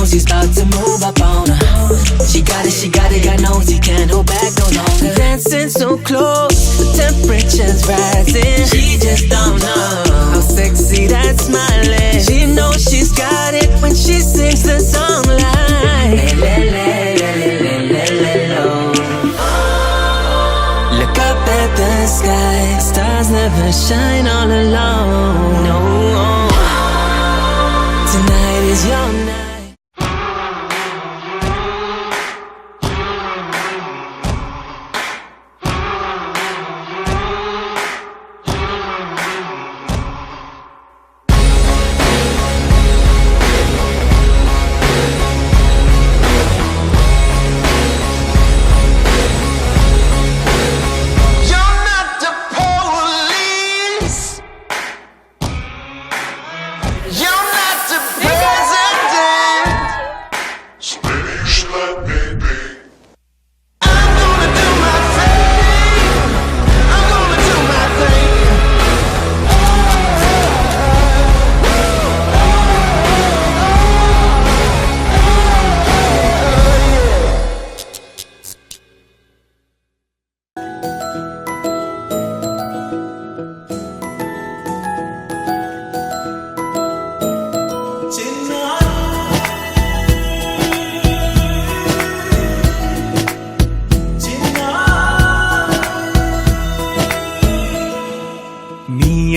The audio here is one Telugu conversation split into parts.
She's about to move up on her. She got it, got nosy, can't hold back no longer. Dancing so close, the temperature's rising. She just don't know how sexy that smile is. She knows she's got it when she sings the song like look up at the sky, stars never shine all alone. No, tonight is your night.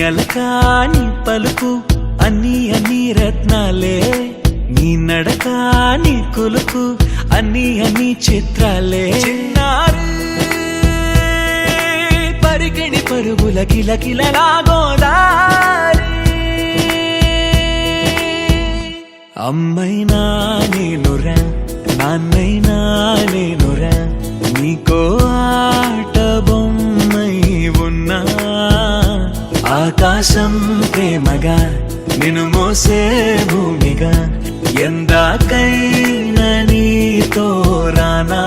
అలకాని పలుకు అన్ని రత్నాలే నీ నడకాని కొలుకు అన్ని చిత్రాలే పరికిణి పరుగుల కిలకిలలాగోదారి అమ్మైనా నేనురా నాన్నైనా నేనురా నీకో ఆట బొమ్మై ఉన్నా ఆకాశం ప్రేమగా నిన్ను మోసే భూమిగా ఎందాకైనా నీతో రానా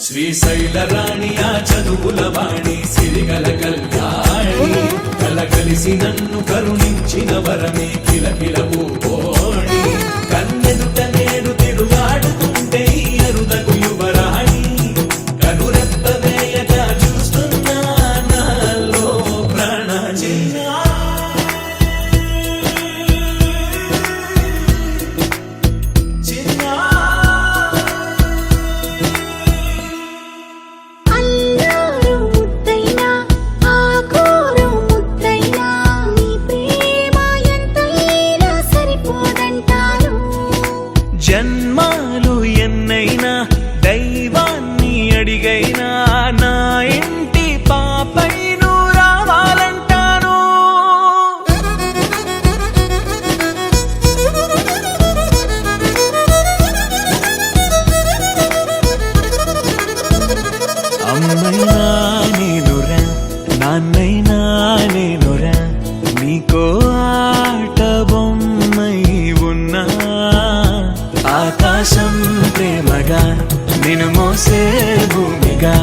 శ్రీశైల రాణి ఆ చదువుల వాణి సిరిగల కళ్యాణి కలకలిసి నన్ను కరుణించిన వరమే కిలకిల పూకోణి కన్నెదుట నేడు తిరుగాడుతుంటే అరుదకు యువరాణి కనురెప్ప వేయక చూస్తున్నా నాలో ప్రాణ జన్మాలు ఎన్నైనా దైవాన్ని అడిగైనా నా ఇంటి పాపై నువ్వు రావాలంటాను అమ్మైనా నేనురా నాన్నైనా నేనురా నీకో ఆట బొమ్మై ఉన్నా ఆకాశం ప్రేమగా నిన్ను మోసే భూమిగా